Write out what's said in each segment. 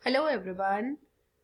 Hello everyone,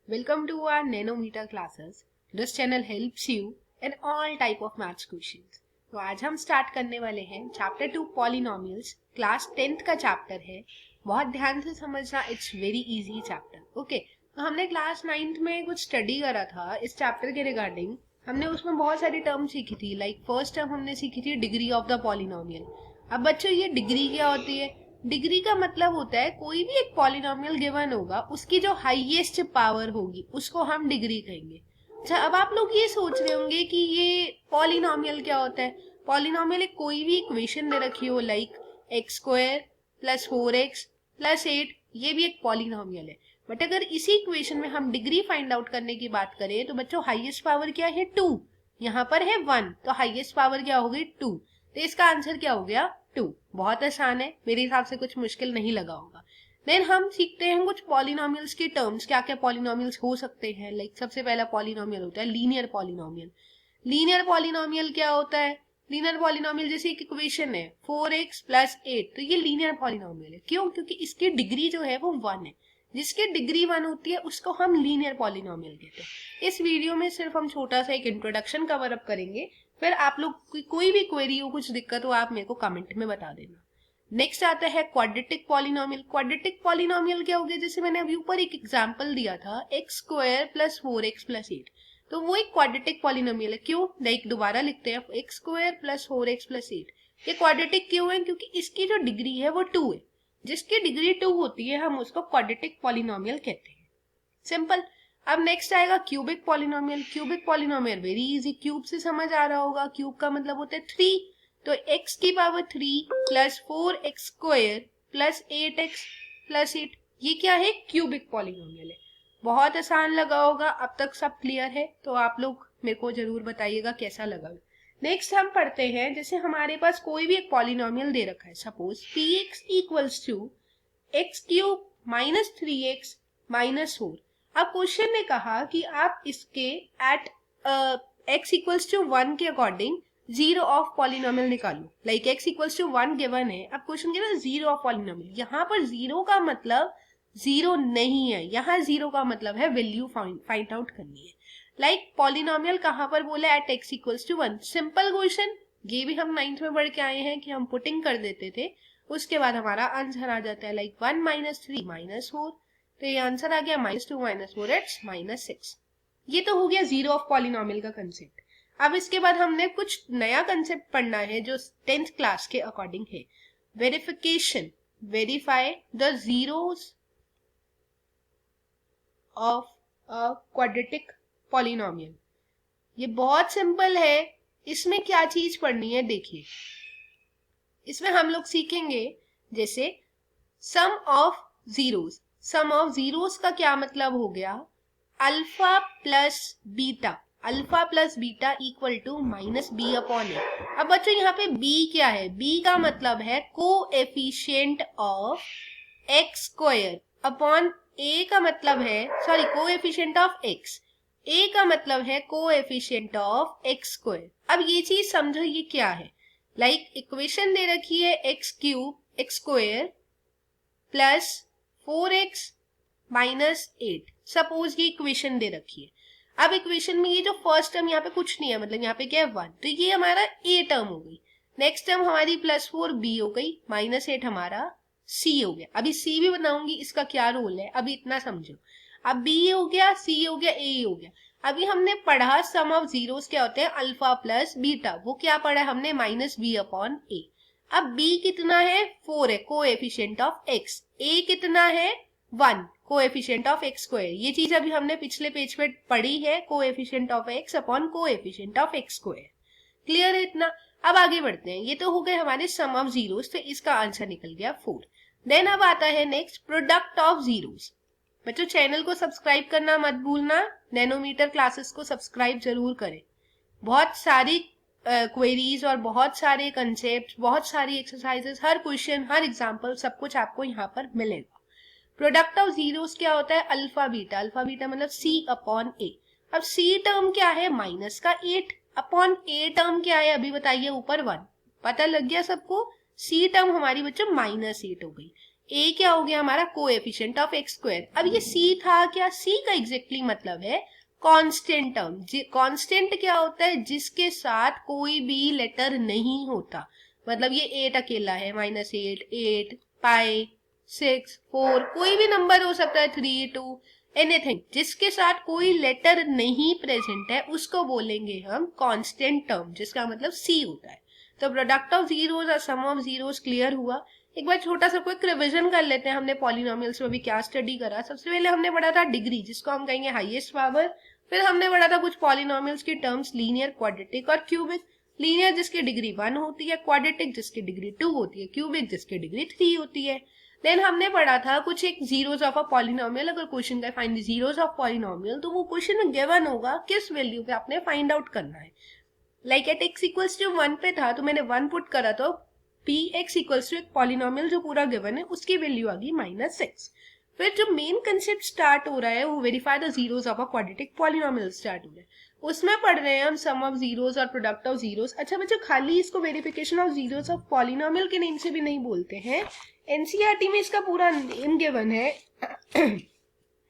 welcome to our nanometer classes. This channel helps you in all type of maths questions. तो आज हम start करने वाले हैं चैप्टर 2 पॉलिनोमियल्स, क्लास 10th का chapter है. बहुत ध्यान से समझना, it's very easy chapter. Okay, तो हमने क्लास 9th में कुछ स्टडी करा था इस चैप्टर के रिगार्डिंग. हमने उसमें बहुत सारी टर्म सीखी थी. लाइक फर्स्ट टर्म हमने सीखी थी डिग्री ऑफ द पॉलिनोमियल. अब बच्चों ये डिग्री क्या होती है? डिग्री का मतलब होता है कोई भी एक पॉलिनोमियल गिवन होगा, उसकी जो हाईएस्ट पावर होगी उसको हम डिग्री कहेंगे. अच्छा, अब आप लोग ये सोच रहे होंगे कि ये पॉलिनोमियल क्या होता है. पॉलिनोमियल एक कोई भी इक्वेशन दे रखी हो, like x square plus 4x plus 8, ये भी एक पॉलिनोमियल है. बट अगर इसी इक्वेशन में हम डिग्री फाइंड आउट करने की बात करें तो बच्चों हाईएस्ट पावर क्या है? 2. यहाँ पर है 1, तो हाईएस्ट पावर क्या होगी? 2. तो इसका आंसर क्या हो गया? 2. बहुत आसान है, मेरे हिसाब से कुछ मुश्किल नहीं लगा होगा. देन हम सीखते हैं कुछ पॉलिनोमियल्स की टर्म्स, क्या क्या पॉलिनोमियल्स हो सकते हैं. लाइक सबसे पहला पॉलिनोमियल होता है लीनियर पॉलिनोमियल. लीनियर पॉलिनोमियल क्या होता है? लीनियर पॉलिनोमियल जैसे एक इक्वेशन है 4x प्लस 8, तो ये लीनियर पॉलिनोमियल है. क्यों? क्योंकि इसकी डिग्री जो है वो 1 है. जिसकी डिग्री 1 होती है उसको हम लीनियर पॉलिनोमियल कहते हैं. इस वीडियो में सिर्फ हम छोटा सा एक इंट्रोडक्शन कवर अप करेंगे. फिर आप लोग कोई भी क्वेरी हो, कुछ दिक्कत हो, आप मेरे को कमेंट में बता देना. नेक्स्ट आता है क्वाड्रेटिक पॉलिनोमियल. क्वाड्रेटिक पॉलिनोमियल क्या हो गया? जैसे मैंने अभी ऊपर एक एग्जांपल दिया था, x square plus 4x plus 8, तो वो एक क्वाड्रेटिक पॉलिनोमियल है. क्यों? लाइक दोबारा लिखते हैं, x square plus 4x plus 8. ये क्वाड्रेटिक क्यों है? क्योंकि इसकी जो डिग्री है वो 2 है. जिसकी डिग्री 2 होती है हम उसको क्वाड्रेटिक पॉलिनोमियल कहते हैं. सिंपल. अब नेक्स्ट आएगा cubic polynomial. Cubic polynomial very easy, cube से समझ आ रहा होगा. क्यूब का मतलब होता है 3, तो x की power 3 plus 4x square plus 8x plus 8, ये क्या है? क्यूबिक पॉलिनोमियल है. बहुत आसान लगा होगा. अब तक सब क्लियर है? तो आप लोग मेरे को जरूर बताइएगा कैसा लगा. नेक्स्ट हम पढ़ते हैं, जैसे हमारे पास कोई भी एक पॉलिनोमियल दे रखा है, suppose px equals to x cube minus 3x minus 4. अब क्वेश्चन ने कहा कि आप इसके एट x इक्वल्स टू 1 के अकॉर्डिंग जीरो ऑफ पॉलिनोमियल निकालो. Like x equals to 1 given है. अब क्वेश्चन कह रहा है जीरो ऑफ पॉलिनोमियल. यहाँ पर जीरो का मतलब जीरो नहीं है, यहाँ जीरो का मतलब है वैल्यू फाइंड आउट करनी है. लाइक पॉलिनोमियल कहाँ पर बोला? At x equals to 1. Simple question, ये भी हम 9th में पढ़ के आए हैं कि हम पुटिंग कर देते थे, उसके बाद हमारा आंसर आ जाता है. लाइक 1 माइनस 3 माइनस 4, तो ये आंसर आ गया माइनस 2 माइनस 4 इट्स माइनस 6. ये तो हो गया जीरो ऑफ पॉलिनोमियल का कंसेप्ट. अब इसके बाद हमने कुछ नया कंसेप्ट पढ़ना है जो 10th क्लास के अकॉर्डिंग है. Verification. Verify the zeros of a quadratic polynomial. ये बहुत सिंपल है. इसमें क्या चीज पढ़नी है देखिए. इसमें हम लोग सीखेंगे जैसे sum of zeros. Sum of zeros का क्या मतलब हो गया? Alpha plus beta. Alpha plus beta equal to minus B upon A. अब बच्चों यहाँ पे बी क्या है? बी का मतलब है coefficient of X square upon A का मतलब है, sorry, coefficient of X. A का मतलब है कोएफिशिएंट ऑफ एक्स स्क्वायर. अब ये चीज समझो, ये क्या है? लाइक इक्वेशन दे रखी है x cube x square plus 4x minus 8. Suppose ये इक्वेशन दे रखी है. अब इक्वेशन में ये जो फर्स्ट टर्म यहाँ पे कुछ नहीं है, मतलब यहाँ पे क्या है? 1, तो ये हमारा ए टर्म हो गई. नेक्स्ट टर्म हमारी प्लस 4 बी हो गई, माइनस 8 हमारा सी हो गया. अभी सी भी बनाऊंगी, इसका क्या रोल है अभी इतना समझो. अब बी हो गया, सी हो गया, ए हो गया. अभी हमने पढ़ा सम ऑफ जीरोस क्या होते हैं? Alpha plus beta. वो क्या पढ़ा हमने? Minus B upon A. अब b कितना है? 4 है, कोएफिशिएंट ऑफ x. a कितना है? 1, कोएफिशिएंट ऑफ x स्क्वायर. ये चीज अभी हमने पिछले पेज पे पढ़ी है, coefficient of x upon coefficient of x square. Clear है इतना? अब आगे बढ़ते हैं. ये तो हो गए हमारे सम ऑफ जीरोस, तो इसका आंसर निकल गया 4. देन अब आता है नेक्स्ट प्रोडक्ट ऑफ जीरोस. बच्चों चैनल को सब्सक्राइब करना मत भूलना. नैनोमीटर क्लासेस को सब्सक्राइब जरूर करें. बहुत सारी क्वेरीज और बहुत सारे कंसेप्ट, बहुत सारी एक्सरसाइजेस, हर क्वेश्चन, हर एग्जांपल, सब कुछ आपको यहाँ पर मिलेगा. प्रोडक्ट ऑफ जीरोस क्या होता है? Alpha beta. अल्फा बीटा मतलब सी अपॉन ए. अब सी टर्म क्या है? माइनस का 8 अपॉन ए टर्म क्या है? अभी बताइए, ऊपर 1. पता लग गया सबको? सी टर्म हमारी बच्चों माइनस 8 हो गई. ए क्या हो गया हमारा, कोएफिशिएंट ऑफ एक्स स्क्वायर। अब ये सी था क्या, सी का एग्जैक्टली मतलब है कांस्टेंट टर्म। कांस्टेंट क्या होता है, जिसके साथ कोई भी लेटर नहीं होता। मतलब ये 8 अकेला है, -8, 8, पाई, 6, 4, कोई भी नंबर हो सकता है, 3, 2, एनीथिंग जिसके साथ कोई लेटर नहीं प्रेजेंट है उसको बोलेंगे हम कांस्टेंट टर्म, जिसका मतलब सी होता है। तो प्रोडक्ट ऑफ जीरोस और सम ऑफ जीरोस क्लियर हुआ। एक बार छोटा सा क्विक रिवीजन कर लेते हैं, हमने पॉलिनोमियल्स में भी क्या स्टडी करा। सबसे पहले हमने पढ़ा था डिग्री, जिसको हम कहेंगे हाईएस्ट पावर। फिर हमने पढ़ा था कुछ पॉलिनोमियल्स की टर्म्स, लीनियर, क्वाड्रेटिक और क्यूबिक। लीनियर जिसकी डिग्री 1 होती है, क्वाड्रेटिक जिसकी डिग्री 2 होती है, क्यूबिक जिसकी डिग्री 3 होती है। देन हमने पढ़ा था कुछ एक जीरोस ऑफ अ पॉलिनोमियल। अगर क्वेश्चन का फाइंड जीरोस ऑफ पॉलिनोमियल, तो वो क्वेश्चन में गिवन होगा, किस वैल्यू पे आपने फाइंड आउट करना है। Like at x equals to 1 पे था, तो मैंने 1 पुट करा, तो पी एक्स इक्वल्स टू एक पॉलिनोमियल जो पूरा गिवन है उसकी वैल्यू आ गई -6। फिर जो मेन कंसेप्ट स्टार्ट हो रहा है वो verify the zeros of a quadratic polynomial start हो रहा है। उसमें पढ़ रहे हैं हम सम ऑफ जीरोस और प्रोडक्ट ऑफ जीरोस। अच्छा बच्चों, खाली इसको verification of zeros of polynomial के नेम से भी नहीं बोलते हैं, एनसीईआरटी में इसका पूरा नेम गिवन है,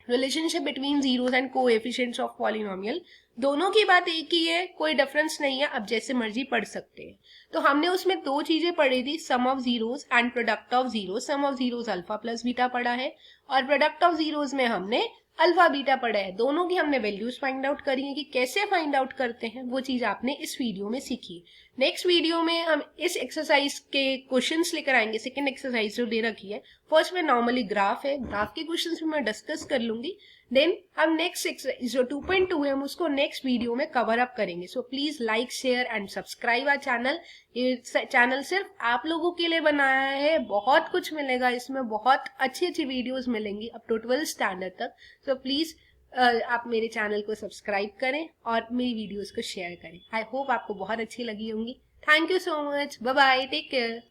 relationship between zeros and coefficients of polynomial. दोनों की बात एक ही है, कोई डिफरेंस नहीं है, अब जैसे मर्जी पढ़ सकते हैं। तो हमने उसमें दो चीजें पढ़ी थी, sum of zeros and product of zeros. Sum of zeros alpha plus beta पढ़ा है, और प्रोडक्ट ऑफ जीरोस में हमने अल्फा बीटा पढ़ा है। दोनों की हमने वैल्यूज फाइंड आउट करी है कि कैसे फाइंड आउट करते हैं, वो चीज आपने इस वीडियो में सीखी। नेक्स्ट वीडियो में हम इस एक्सरसाइज के क्वेश्चंस लेकर आएंगे, सेकंड एक्सरसाइज जो दे रखी है। फर्स्ट में नॉर्मली ग्राफ है, ग्राफ के क्वेश्चंस भी मैं डिस्कस कर लूंगी। देन हम नेक्स्ट एक्सरसाइज जो 2.2 है हम उसको नेक्स्ट वीडियो में कवर अप करेंगे। So please like, share and subscribe our channel. ये चैनल सिर्फ आप लोगों के लिए बनाया है, बहुत कुछ मिलेगा इसमें, बहुत अच्छी अच्छी वीडियोस मिलेंगी अप टू 12th स्टैंडर्ड तक। सो प्लीज आप मेरे चैनल को सब्सक्राइब करें और मेरी वीडियोस को शेयर करें। आई होप आपको बहुत अच्छी लगी होंगी। Thank you so much, bye bye, take care.